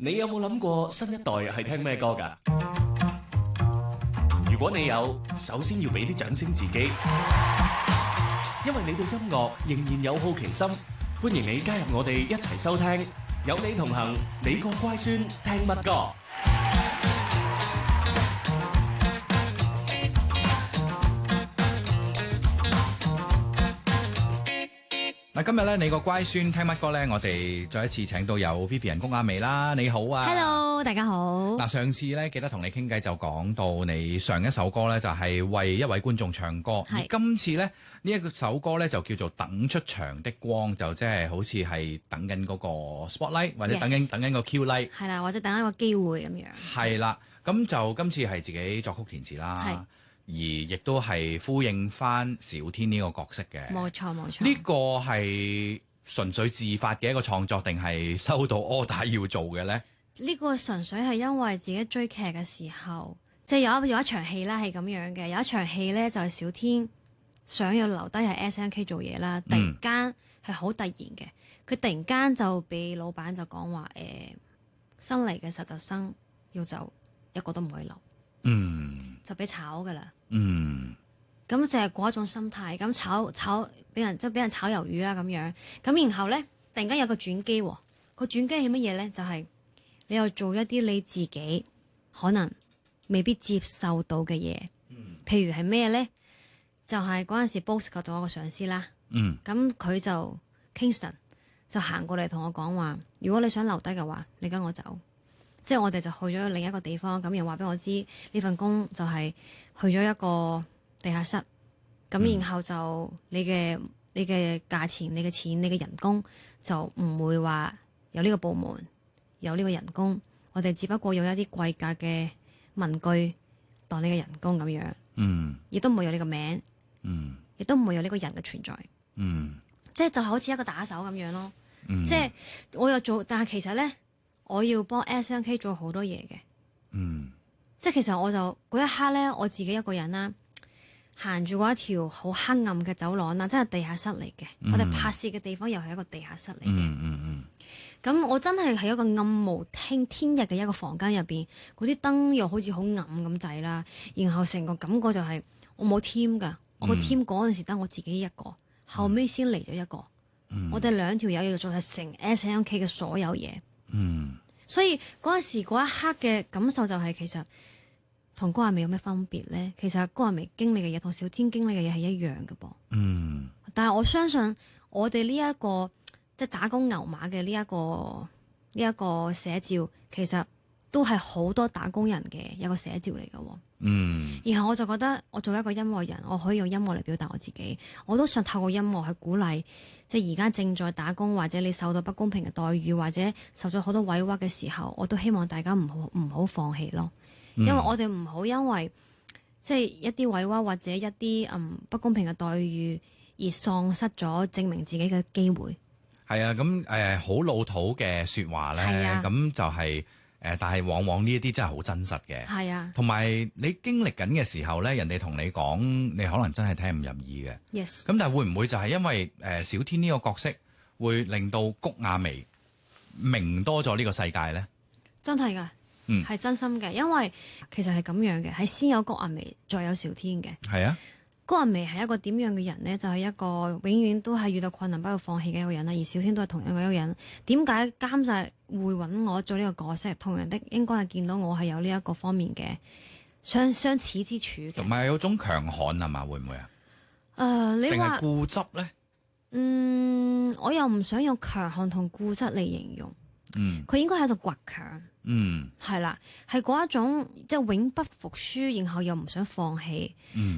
你有冇諗過新一代係聽咩歌㗎？如果你有，首先要俾啲掌聲自己，因為你對音樂仍然有好奇心。歡迎你加入我哋一齊收聽，有你同行，你個乖孫聽乜歌？嗱，今日咧你個乖孫聽乜歌咧？我哋再一次請到有 Vivian 谷婭溦啦，你好啊 ！Hello， 大家好。嗱，上次咧記得同你傾偈就講到你上一首歌咧就係為一位觀眾唱歌，而今次咧呢一首歌咧就叫做等出場的光，就即係好似係等緊嗰個 spotlight 或者等緊個 Q light， 係啦，或者等一個機會咁樣。係啦，咁就今次係自己作曲填詞啦。而亦都係呼應翻小天呢個角色嘅，冇錯冇錯。呢個係純粹自發嘅一個創作，定係收到 order 要做嘅咧？呢個純粹係因為自己追劇嘅時候，即係有一場戲啦，係咁樣嘅。有一場戲咧，就係小天想要留低喺 SNK 做嘢啦，突然間係好突然嘅，佢突然間就俾老闆就講話新嚟嘅實習生要走，一個都唔可以留。就俾炒噶啦。咁就係嗰一種心態，咁炒俾人俾人炒魷魚啦咁樣。咁然後咧，突然間有個轉機喎。個轉機係乜嘢咧？就係你又做一啲你自己可能未必接受到嘅嘢。譬如係咩咧？就係嗰陣時 Boss 就我個上司啦。咁佢就 Kingston 就行過嚟同我講話，如果你想留低嘅話，你跟我走。即係我哋就去咗另一個地方，咁又話俾我知呢份工就係去咗一個地下室，咁然後就你嘅價錢、你嘅錢、你嘅人工就唔會話有呢個部門有呢個人工，我哋只不過用一啲貴價嘅文具當你嘅人工咁樣，亦都唔會有呢個名，亦都唔會有呢個人嘅存在，即係就好似一個打手咁樣咯，即係我又做，但係其實咧。我要幫 SNK 做好多嘢嘅，即係其實我就嗰一刻咧，我自己一個人啦，行住嗰一條好黑暗嘅走廊啦，真係地下室嚟嘅。我哋拍攝嘅地方又係一個地下室嚟嘅。咁我真係喺一個暗無天日嘅一個房間入邊，嗰啲燈又好似好暗咁滯啦，然後成個感覺就係我冇 team 㗎，我個 team 嗰陣時得我自己一個，後尾先嚟咗一個，我哋兩條友要做係成 SNK 嘅所有嘢。所以嗰陣時嗰一刻嘅感受就係其實同谷婭溦有咩分別咧？其實谷婭溦經歷嘅嘢同小天經歷嘅嘢係一樣嘅噃。但係我相信我哋呢一個即係打工牛馬嘅呢一個寫照，其實都係好多打工人嘅一個寫照嚟嘅。然後我就覺得我做一個音樂人，我可以用音樂嚟表達我自己。我都想透過音樂去鼓勵，即係而家正在打工或者你受到不公平嘅待遇或者受咗好多委屈嘅時候，我都希望大家唔好放棄咯。因為我哋唔好因為即係一啲委屈或者一啲不公平嘅待遇而喪失咗證明自己嘅機會。係啊，咁好老土嘅説話咧，咁就係。但係往往呢一啲真係好真實嘅，係啊，同埋你經歷緊嘅時候咧，人哋同你講，你可能真係聽唔入耳嘅。Yes。咁但係會唔會就係因為小天呢個角色會令到谷婭溦明多咗呢個世界咧？真係㗎，係真心嘅，因為其實係咁樣嘅，係先有谷婭溦，再有小天嘅。係啊。谷婭溦係一個點樣嘅人呢？就係一個永遠都係遇到困難不會放棄嘅一個人啦。而小天都係同樣嘅一個人。點解監製會揾我做呢個角色？同樣的應該係見到我係有呢一個方面嘅相似之處嘅。同埋有種強悍係嘛？會唔會啊？你話定係固執咧？我又唔想用強悍同固執嚟形容。佢應該係一種倔強。係啦，係嗰一種即係永不服輸，然後又唔想放棄。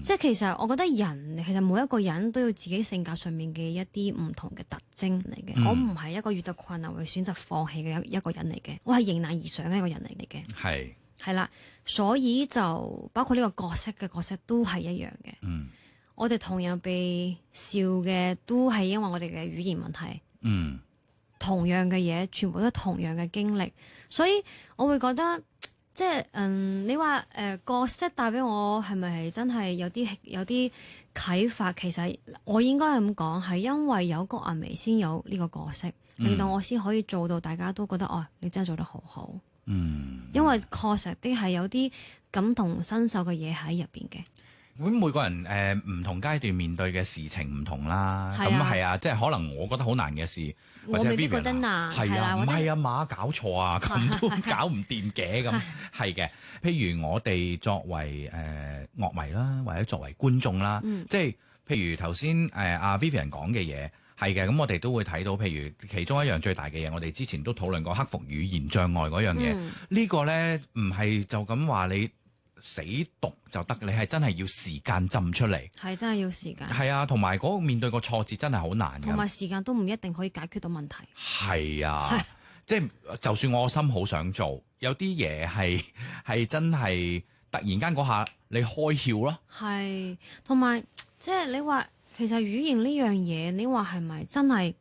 即係其實我覺得人其實每一個人都有自己性格上面嘅一啲唔同嘅特徵嚟嘅。我唔係一個遇到困難會選擇放棄嘅一個人嚟嘅，我係迎難而上嘅一個人嚟嘅。係啦，所以就包括呢個角色都係一樣嘅。我哋同樣被笑嘅都係因為我哋嘅語言問題。同樣嘅嘢，全部都係同樣嘅經歷，所以我會覺得即係你話角色帶俾我係咪係真係有啲啟發？其實我應該係咁講，係因為有谷婭溦先有呢個角色，令到我先可以做到大家都覺得哦，你真係做得好好。嗯，因為確實啲係有啲感同身受嘅嘢喺入邊嘅。咁每個人唔同階段面對嘅事情唔同啦，咁係啊係啊，即係可能我覺得好難嘅事，或者我未必 Vivian 覺得難，係啊，唔或者係啊馬搞錯啊，咁都搞唔掂嘅咁，係嘅。譬如我哋作為樂迷啦，或者作為觀眾啦，即係譬如頭先阿 Vivian 講嘅嘢。係嘅，咁我哋都會睇到，譬如其中一樣最大嘅嘢，我哋之前都討論過克服語言障礙嗰樣嘢。呢個呢，唔係就咁話你死讀就得，你係真係要時間浸出嚟。係真係要時間。係啊，同埋嗰個面對個挫折真係好難嘅。同埋時間都唔一定可以解決到問題。係啊，即係就算我心好想做，有啲嘢係真係突然間嗰下你開竅咯。係，同埋即係你話。其實語言呢樣嘢，你話係咪真係？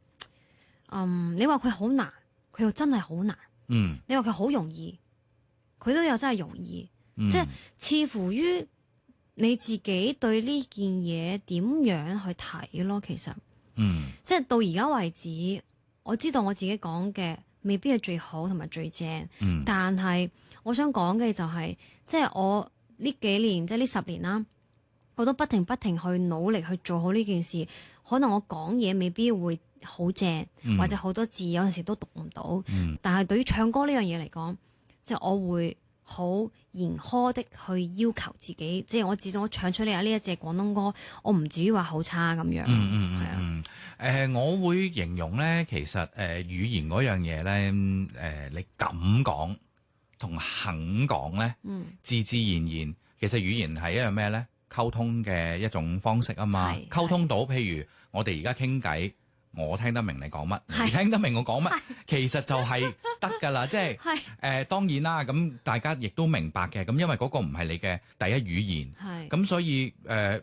你話佢好難，佢又真係好難。你話佢好容易，佢都有真係容易。即係似乎於你自己對呢件嘢點樣去睇咯。其實，即係到而家為止，我知道我自己講嘅未必係最好同埋最正。但係我想講嘅就係，即係我呢幾年，即係呢10年啦。我都不停去努力去做好呢件事，可能我講嘢未必會好正，或者好多字有陣時都讀唔到。但係對於唱歌呢樣嘢嚟講，即係我會好嚴苛的去要求自己，即係我自從我唱出嚟呢一隻廣東歌，我唔至於話好差咁樣。係啊。我會形容咧，其實語言嗰樣嘢咧，你敢講同肯講咧，自自然然，其實語言係一樣咩咧？溝通嘅一種方式啊嘛，溝通到，譬如我哋而家傾偈，我聽得明你講乜，你聽得明我講乜，其實就係得㗎啦。即係當然啦，咁大家亦都明白嘅。咁因為嗰個唔係你嘅第一語言，咁所以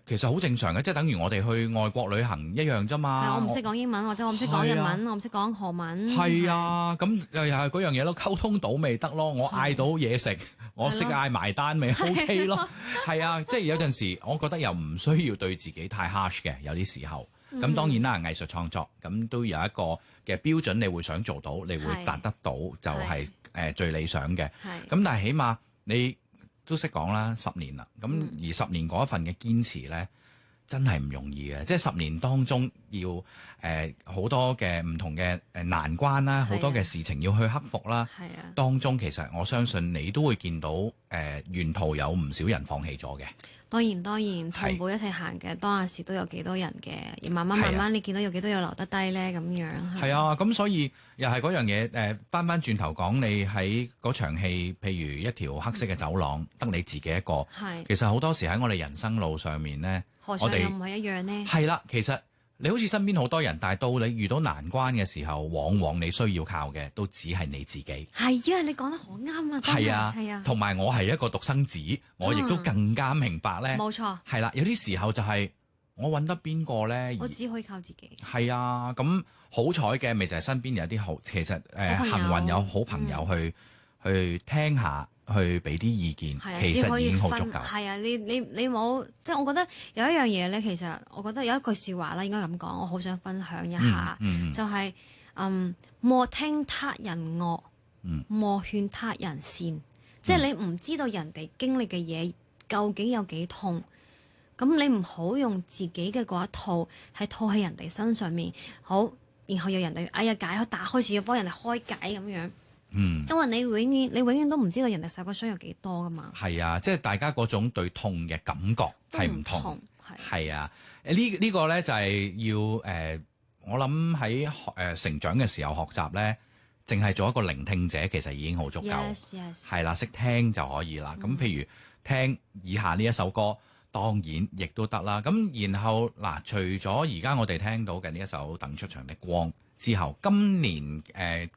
其實好正常嘅，即係等於我哋去外國旅行一樣啫嘛。我唔識講英文，或者我唔識講日文，我唔識講韓文。係啊，咁又係嗰樣嘢咯，溝通到咪得咯。我嗌到嘢食，我識嗌埋單咪 OK 咯。係啊，即係有陣時，我覺得又唔需要對自己太 harsh 嘅，有啲時候。咁當然啦，藝術創作咁都有一個嘅標準，你會想做到，你會達得到，就係最理想嘅。咁但係起碼你都識講啦，10年啦。咁而10年嗰一份嘅堅持咧，真係唔容易嘅。即係10年當中要好多嘅唔同嘅難關啦，好多嘅事情要去克服啦。當中其實我相信你都會見到沿途有唔少人放棄咗嘅。當然，同步一齊行嘅，當時都有幾多人嘅，慢慢你見到有幾多有留得低咧咁樣。係啊，咁所以又係嗰樣嘢翻轉頭講，你喺嗰場戲，譬如一條黑色嘅走廊，得你自己一個。其實好多時喺我哋人生路上面咧，何嘗又唔係一樣呢？係啦，其實你好似身邊好多人，但係到你遇到難關嘅時候，往往你需要靠嘅都只係你自己。係啊，你講得好啱啊！係啊，同埋我係一個獨生子，我亦都更加明白咧。冇錯。係啦，有啲時候就係我揾得邊個咧？我只可以靠自己。係啊，咁好彩嘅咪就係身邊有啲好，其實幸運有好朋友去聽下。去俾啲意見，其實已經好足夠。係啊，你冇，即係我覺得有一樣嘢咧，其實我覺得有一句説話啦，應該咁講，我好想分享一下，就係莫聽他人惡，莫勸他人善。即係你唔知道人哋經歷嘅嘢究竟有幾痛，咁你唔好用自己嘅嗰一套係套喺人哋身上面，好，然後有人哋打開始要幫人哋開解咁樣。因為你永遠都唔知道人哋受過傷有幾多噶嘛。係啊，即係大家嗰種對痛嘅感覺係唔同。係啊，呢個咧就係要我諗喺成長嘅時候學習咧，淨係做一個聆聽者，其實已經好足夠。係啦，識聽就可以啦。咁譬如聽以下呢一首歌，當然亦都得啦。咁然後嗱，除咗而家我哋聽到嘅呢一首《等出場的光》之後，今年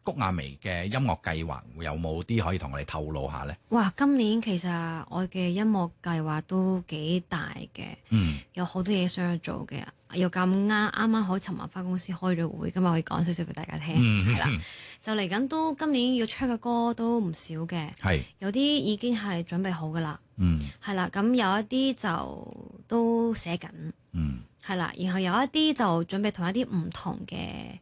谷婭溦嘅音樂計劃有冇啲可以同我哋透露下呢？哇！今年其實我嘅音樂計劃都幾大嘅，有好多嘢想去做嘅。又咁啱好尋日返公司開咗會，今日可以講少少俾大家聽，係啦。就嚟緊都今年要出嘅歌都唔少嘅，有啲已經係準備好噶啦，係啦。咁有一啲就都寫緊，係啦。然後有一啲就準備同一啲唔同嘅。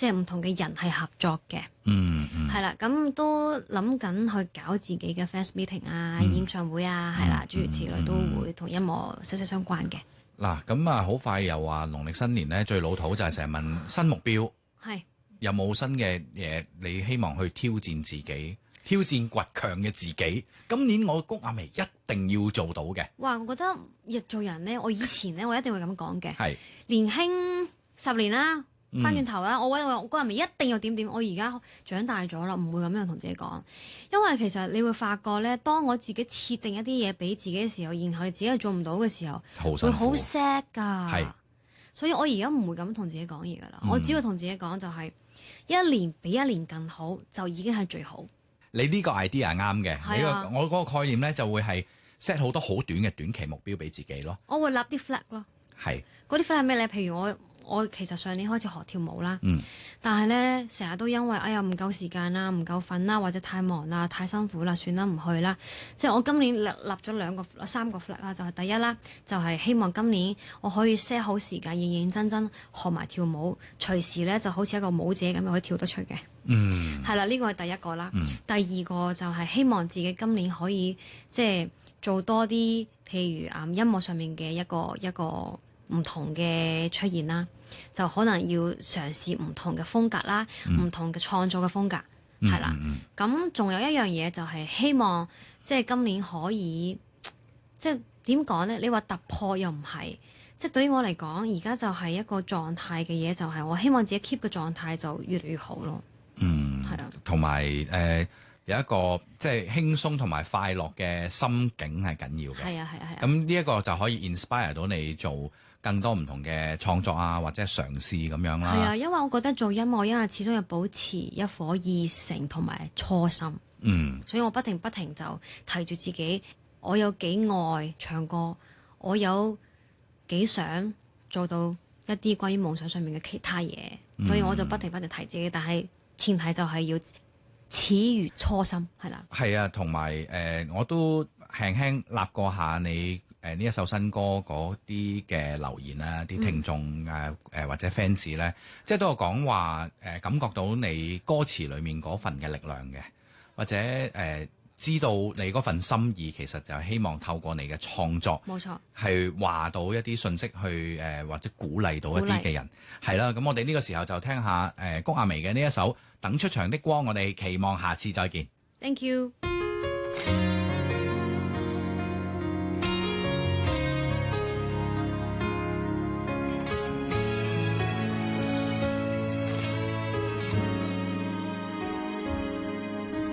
即係唔同嘅人係合作嘅。係啦，咁都諗緊去搞自己嘅 fans meeting 啊、演唱會啊，係啦，諸如此類都會同音樂息息相關嘅。嗱，咁啊，好快又話農曆新年咧，最老土就係成日問新目標，係有冇新嘅嘢你希望去挑戰自己、挑戰倔強嘅自己？今年我谷婭溦一定要做到嘅。哇！我覺得日做人咧，我以前咧，我一定會咁講嘅。係年輕10年啦。翻轉頭啦，我谷婭溦一定要點點。我而家長大咗啦，唔會咁樣同自己講，因為其實你會發覺咧，當我自己設定一啲嘢俾自己嘅時候，然後自己又做唔到嘅時候，會好 sad 㗎。係，所以我而家唔會咁同自己講嘢㗎啦。我只會同自己講就係一年比一年更好，就已經係最好。你呢個 idea 啱嘅，係啊，我嗰個概念咧就會係 set 好多好短嘅短期目標俾自己咯。我會立啲 flag 咯。係。嗰啲 flag 係咩咧？譬如我其實上年開始學跳舞啦，但係咧成日都因為哎呀唔夠時間啦、唔夠瞓啦，或者太忙啦、太辛苦啦，算啦唔去啦。即係我今年立咗3個 flag 啦，就係第一啦，就係希望今年我可以 set 好時間，認認真真學埋跳舞，隨時咧就好似一個舞者咁可以跳得出嘅。係啦，呢個係第一個啦。第二個就係希望自己今年可以即係做多啲，譬如音樂上面嘅一個唔同嘅出現啦，就可能要嘗試唔同嘅風格啦，唔同嘅創作嘅風格，係啦。咁仲有一樣嘢就係希望，即係今年可以，即係點講咧？你話突破又唔係，即係對於我嚟講，而家就係一個狀態嘅嘢，就係我希望自己 keep 嘅狀態就越嚟越好咯。係啊，同埋有一個即係輕鬆同埋快樂嘅心境係緊要嘅。係啊。咁呢一個就可以 inspire 到你做更多唔同嘅創作啊，或者嘗試咁樣啦。係啊，因為我覺得做音樂，因為始終要保持一顆熱誠同埋初心。所以我不停就提住自己，我有幾愛唱歌，我有幾想做到一啲關於夢想上面嘅其他嘢。所以我就不停提自己，但係前提就係要始如初心，係啦。係啊，同埋我都輕輕立過下你。呢一首新歌嗰啲嘅留言啊，啲聽眾或者 fans 咧，即係都有講話感覺到你歌詞裡面嗰份嘅力量嘅，或者知道你嗰份心意，其實就係希望透過你嘅創作，冇錯，係話到一啲信息去或者鼓勵到一啲嘅人，係啦。咁我哋呢個時候就聽下谷婭溦嘅呢一首《等出場的光》，我哋期望下次再見。Thank you。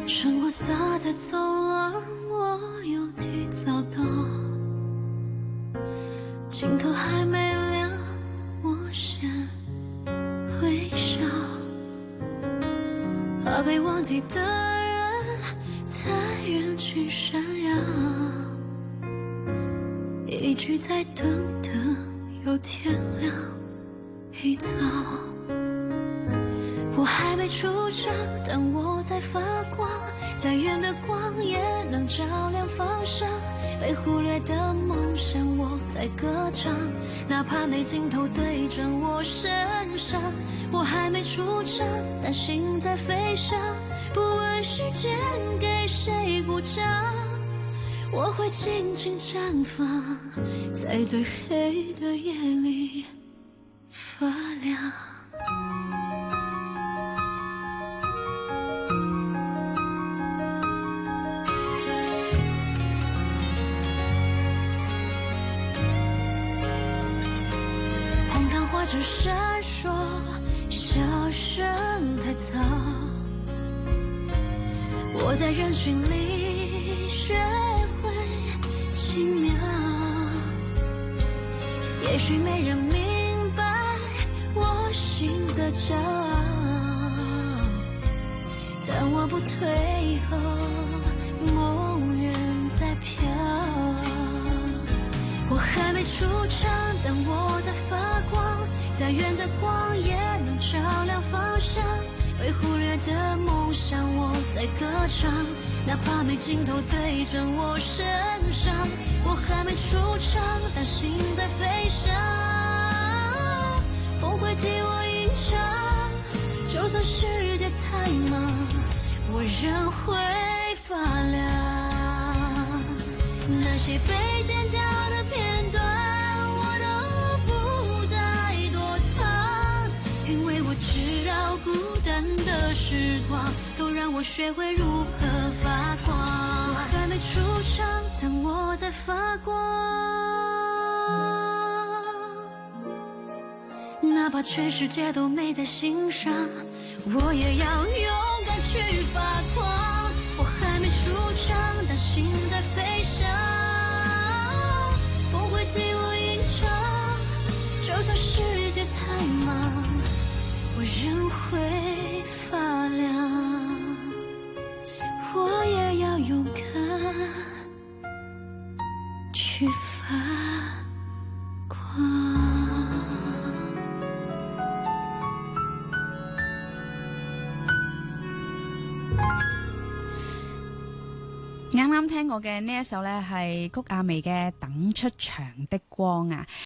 穿過灑在走廊，我又提早到，鏡頭還沒亮，我先微笑，怕被忘記的人在人群閃耀，一直在等有天亮一早，我還沒出場，但我在發光，再遠的光也能照亮方向，被忽略的夢想我在歌唱，哪怕沒鏡頭對準我身上，我還沒出場，但心在飛翔，不問時間給誰鼓掌，我會靜靜綻放，在最黑的夜裡發亮。只閃爍，笑聲太早，我在人群裡學會輕描，也許沒人明白我心的驕傲，但我不退後，夢仍在飄，我還沒出場，但我在發光，再遠的光也能照亮方向，被忽略的夢想我在歌唱，哪怕沒鏡頭對準我身上，我還沒出場，但心在飛翔，風會替我吟唱，就算世界太忙，我仍会发亮。那些被剪掉的片段，我都不再躲藏，因为我知道孤单的时光都让我学会如何发光。我还没出场，但我在发光。哪怕全世界都没在欣赏，我也要勇敢去发光。我还没出场，但心在飞翔，风会替我吟唱。就算世界太忙，我仍会发亮。我也要勇敢去发光。啱啱聽過嘅呢一首呢，係谷婭溦嘅《等出場的光》啊。